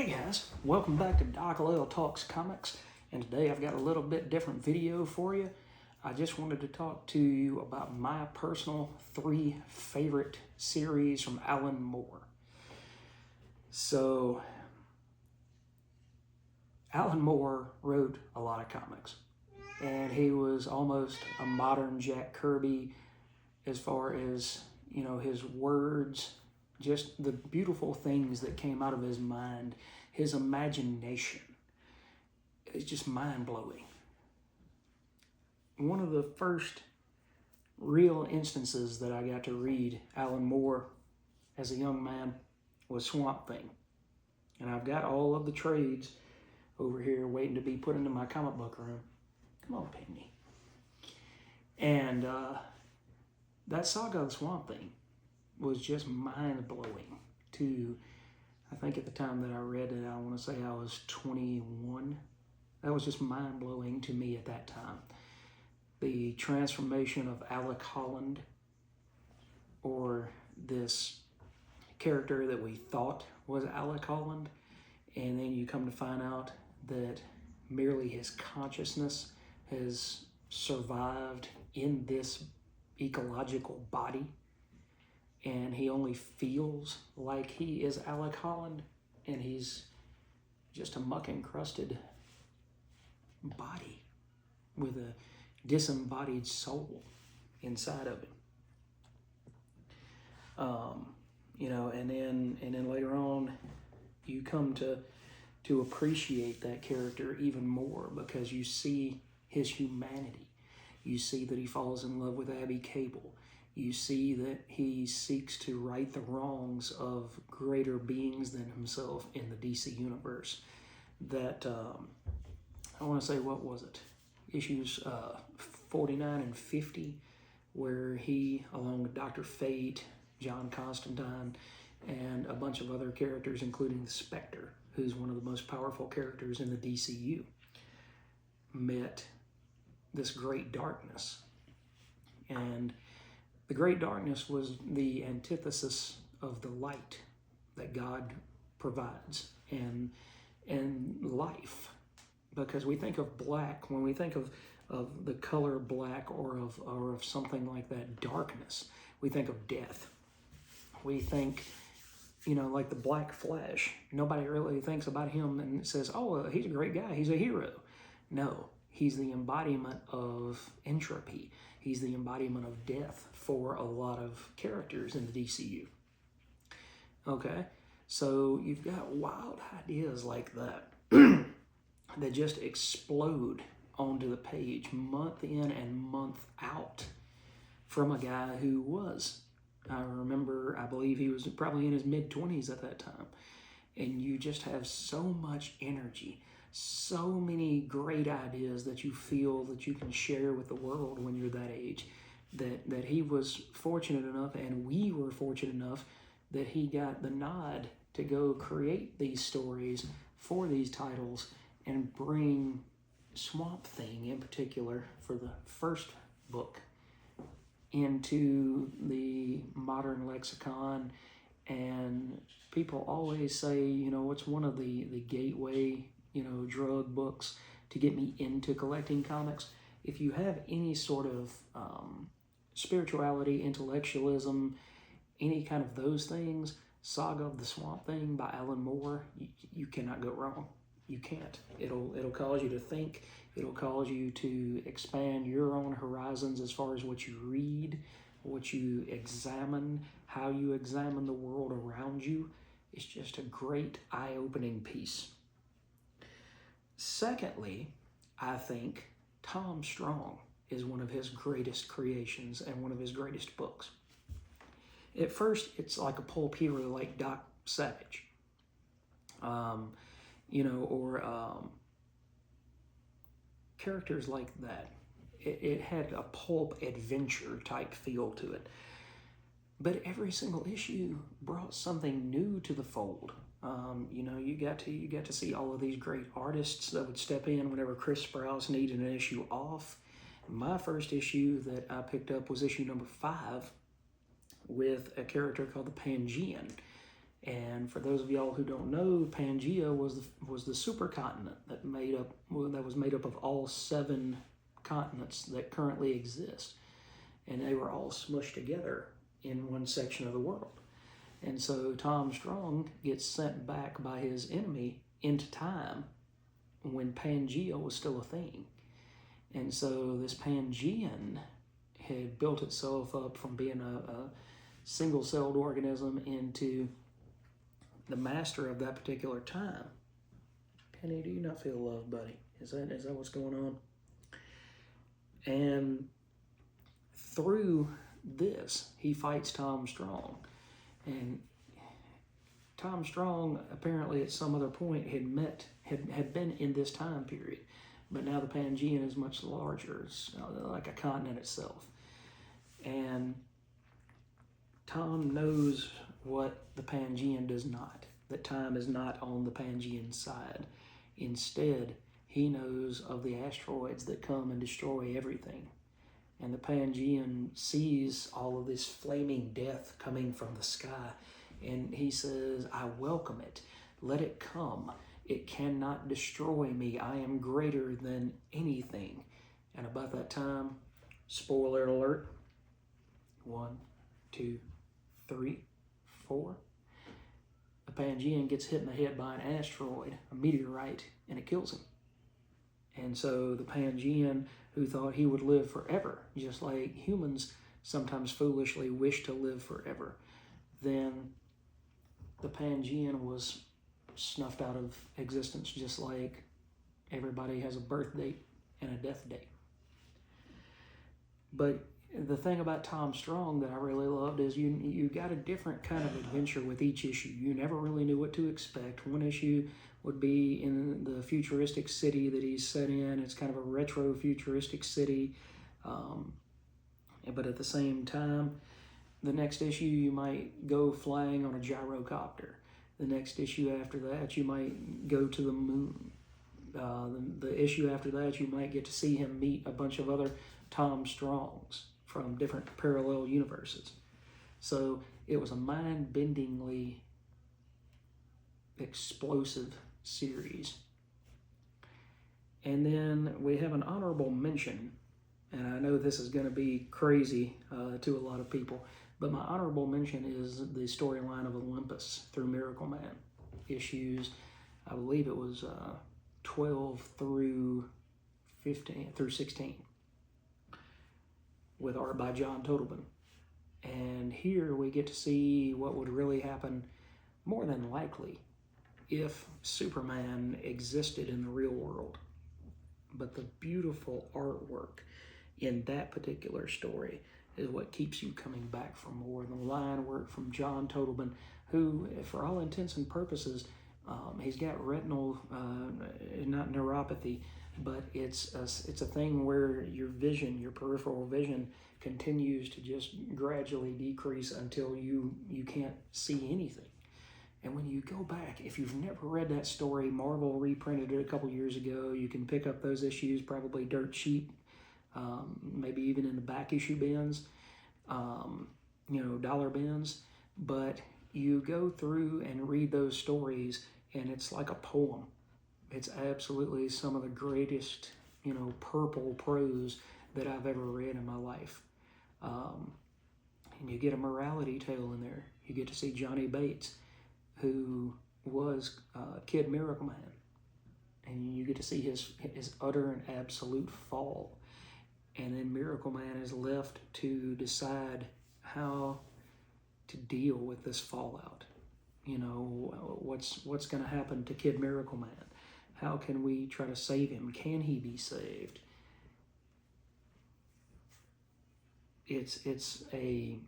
Hey guys, welcome back to Doc Lyle Talks Comics, and today I've got a little bit different video for you. I just wanted to talk to you about my personal 3 favorite series from Alan Moore. So, Alan Moore wrote a lot of comics, and he was almost a modern Jack Kirby as far as, his words, just the beautiful things that came out of his mind, his imagination. It's just mind-blowing. One of the first real instances that I got to read Alan Moore as a young man was Swamp Thing. And I've got all of the trades over here waiting to be put into my comic book room. Come on, Penny. And that saga of Swamp Thing was just mind-blowing to, I think at the time that I read it, I want to say I was 21. That was just mind-blowing to me at that time. The transformation of Alec Holland, or this character that we thought was Alec Holland, and then you come to find out that merely his consciousness has survived in this ecological body, and he only feels like he is Alec Holland, and he's just a muck-encrusted body with a disembodied soul inside of him. And then later on, you come to appreciate that character even more because you see his humanity. You see that he falls in love with Abby Cable. You see that he seeks to right the wrongs of greater beings than himself in the DC universe. That, I want to say, what was it? Issues 49 and 50, where he, along with Dr. Fate, John Constantine, and a bunch of other characters, including the Spectre, who's one of the most powerful characters in the DCU, met this great darkness. And the great darkness was the antithesis of the light that God provides and life. Because we think of black, when we think of the color black or of something like that, darkness, we think of death. We think, like the Black Flash. Nobody really thinks about him and says, oh, he's a great guy, he's a hero. No, he's the embodiment of entropy. He's the embodiment of death for a lot of characters in the DCU. Okay, so you've got wild ideas like that that just explode onto the page month in and month out from a guy who was, I believe he was probably in his mid-20s at that time. And you just have so much energy, so many great ideas that you feel that you can share with the world when you're that age, that he was fortunate enough, and we were fortunate enough, that he got the nod to go create these stories for these titles and bring Swamp Thing in particular for the first book into the modern lexicon. And people always say, it's one of the gateway, drug books to get me into collecting comics. If you have any sort of spirituality, intellectualism, any kind of those things, Saga of the Swamp Thing by Alan Moore, you cannot go wrong. You can't. It'll cause you to think. It'll cause you to expand your own horizons as far as what you read, what you examine, how you examine the world around you. It's just a great eye-opening piece. Secondly, I think Tom Strong is one of his greatest creations and one of his greatest books. At first, it's like a pulp hero like Doc Savage, or characters like that. It had a pulp adventure type feel to it. But every single issue brought something new to the fold. You got to see all of these great artists that would step in whenever Chris Sprouse needed an issue off. My first issue that I picked up was issue number 5 with a character called the Pangean. And for those of y'all who don't know, Pangea was the supercontinent that was made up of all 7 continents that currently exist, and they were all smushed together in one section of the world. And so Tom Strong gets sent back by his enemy into time when Pangea was still a thing. And so this Pangean had built itself up from being a single-celled organism into the master of that particular time. Penny, do you not feel love, buddy? Is that what's going on? And through this, he fights Tom Strong. And Tom Strong apparently at some other point had been in this time period. But now the Pangean is much larger. It's like a continent itself. And Tom knows what the Pangean does not. That time is not on the Pangean side. Instead, he knows of the asteroids that come and destroy everything. And the Pangean sees all of this flaming death coming from the sky. And he says, I welcome it. Let it come. It cannot destroy me. I am greater than anything. And about that time, spoiler alert, 1, 2, 3, 4. The Pangean gets hit in the head by an asteroid, a meteorite, and it kills him. And so the Pangean, who thought he would live forever, just like humans sometimes foolishly wish to live forever, then the Pangean was snuffed out of existence, just like everybody has a birth date and a death date. But the thing about Tom Strong that I really loved is you got a different kind of adventure with each issue. You never really knew what to expect. One issue would be in the futuristic city that he's set in. It's kind of a retro futuristic city. But at the same time, the next issue you might go flying on a gyrocopter. The next issue after that, you might go to the moon. The issue after that, you might get to see him meet a bunch of other Tom Strongs from different parallel universes. So it was a mind-bendingly explosive series. And then we have an honorable mention, and I know this is going to be crazy to a lot of people, but my honorable mention is the storyline of Olympus through Miracle Man. Issues, I believe it was 12 through 16. With art by John Totleben. And here we get to see what would really happen, more than likely, if Superman existed in the real world. But the beautiful artwork in that particular story is what keeps you coming back for more. The line work from John Totleben, who, for all intents and purposes, he's got retinal, not neuropathy, but it's a thing where your vision, your peripheral vision, continues to just gradually decrease until you can't see anything. And when you go back, if you've never read that story, Marvel reprinted it a couple years ago. You can pick up those issues, probably dirt cheap, maybe even in the back issue bins, dollar bins. But you go through and read those stories, and it's like a poem. It's absolutely some of the greatest, purple prose that I've ever read in my life. And you get a morality tale in there. You get to see Johnny Bates, who was Kid Miracle Man. And you get to see his utter and absolute fall. And then Miracle Man is left to decide how to deal with this fallout. What's going to happen to Kid Miracle Man? How can we try to save him? Can he be saved? It's a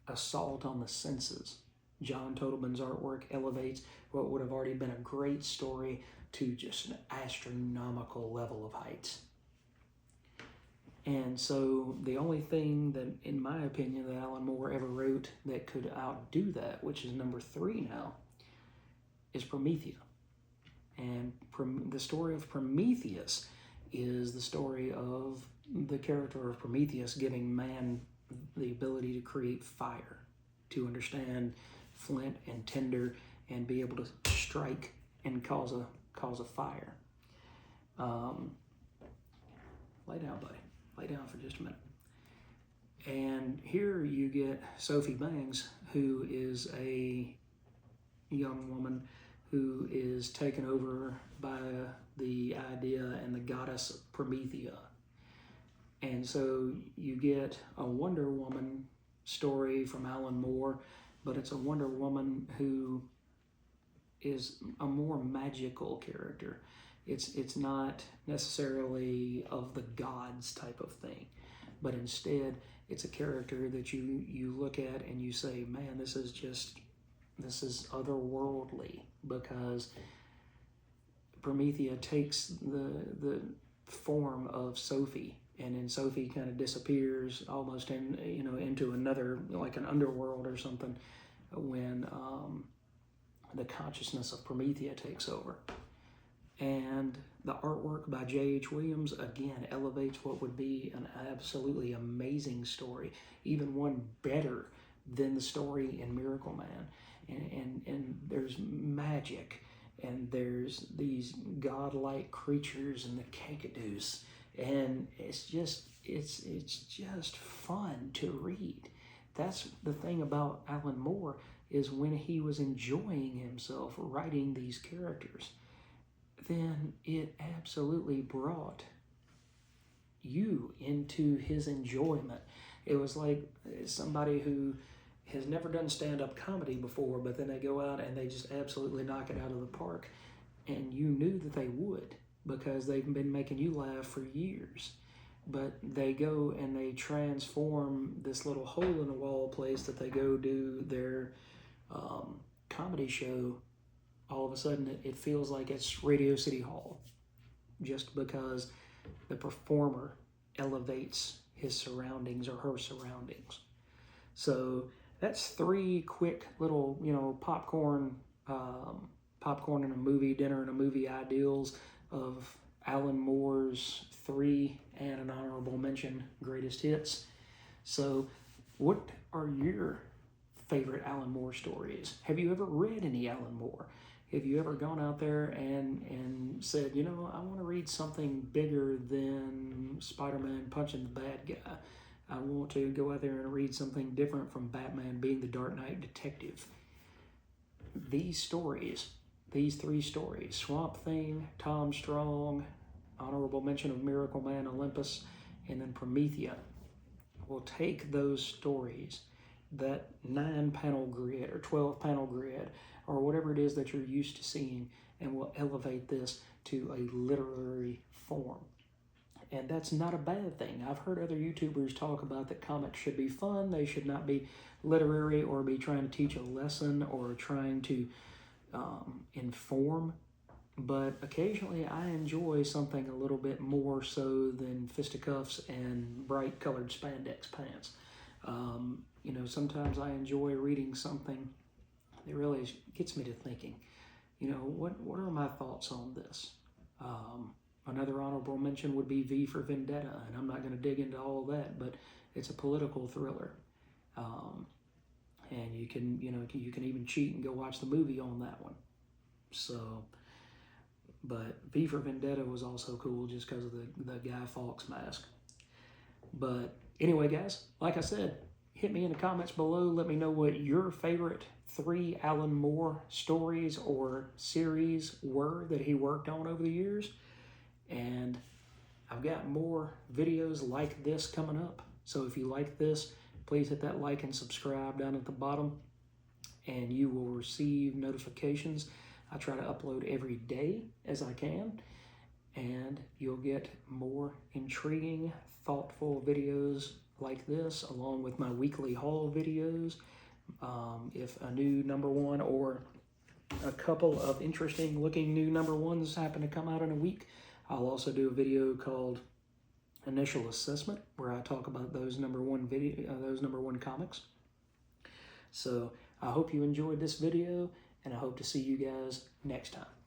assault on the senses. John Totlben's artwork elevates what would have already been a great story to just an astronomical level of heights. And so the only thing that, in my opinion, that Alan Moore ever wrote that could outdo that, which is number 3 now, is Promethea. And the story of Prometheus is the story of the character of Prometheus giving man the ability to create fire, to understand flint and tinder and be able to strike and cause a fire. Lay down, buddy. Lay down for just a minute. And here you get Sophie Bangs, who is a young woman who is taken over by the idea and the goddess Promethea. And so you get a Wonder Woman story from Alan Moore, but it's a Wonder Woman who is a more magical character. It's not necessarily of the gods type of thing, but instead it's a character that you look at and you say, man, this is otherworldly, because Promethea takes the form of Sophie, and then Sophie kind of disappears almost into another, like an underworld or something, when the consciousness of Promethea takes over. And the artwork by J.H. Williams, again, elevates what would be an absolutely amazing story, even one better than the story in Miracle Man. And there's magic, and there's these godlike creatures and the Kakadoos, and it's just fun to read. That's the thing about Alan Moore, is when he was enjoying himself writing these characters, then it absolutely brought you into his enjoyment. It was like somebody who has never done stand-up comedy before, but then they go out and they just absolutely knock it out of the park. And you knew that they would, because they've been making you laugh for years. But they go and they transform this little hole-in-the-wall place that they go do their comedy show. All of a sudden, it feels like it's Radio City Hall, just because the performer elevates his surroundings or her surroundings. So that's 3 quick little, popcorn in a movie, dinner in a movie ideals of Alan Moore's 3 and an honorable mention greatest hits. So what are your favorite Alan Moore stories? Have you ever read any Alan Moore? Have you ever gone out there and said, I want to read something bigger than Spider-Man punching the bad guy. I want to go out there and read something different from Batman being the Dark Knight detective. These stories, these 3 stories, Swamp Thing, Tom Strong, honorable mention of Miracle Man Olympus, and then Promethea, will take those stories, that 9-panel grid or 12-panel grid, or whatever it is that you're used to seeing, and will elevate this to a literary form. And that's not a bad thing. I've heard other YouTubers talk about that comics should be fun, they should not be literary or be trying to teach a lesson or trying to inform. But occasionally I enjoy something a little bit more so than fisticuffs and bright colored spandex pants. Sometimes I enjoy reading something that really gets me to thinking, what are my thoughts on this? Another honorable mention would be V for Vendetta, and I'm not going to dig into all of that, but it's a political thriller. And you can even cheat and go watch the movie on that one. So, but V for Vendetta was also cool just because of the Guy Fawkes mask. But anyway, guys, like I said, hit me in the comments below. Let me know what your favorite 3 Alan Moore stories or series were that he worked on over the years. And I've got more videos like this coming up. So if you like this, please hit that like and subscribe down at the bottom, and you will receive notifications. I try to upload every day as I can, and you'll get more intriguing, thoughtful videos like this, along with my weekly haul videos. If a new #1 or a couple of interesting looking new #1s happen to come out in a week, I'll also do a video called Initial Assessment, where I talk about those #1 comics. So I hope you enjoyed this video, and I hope to see you guys next time.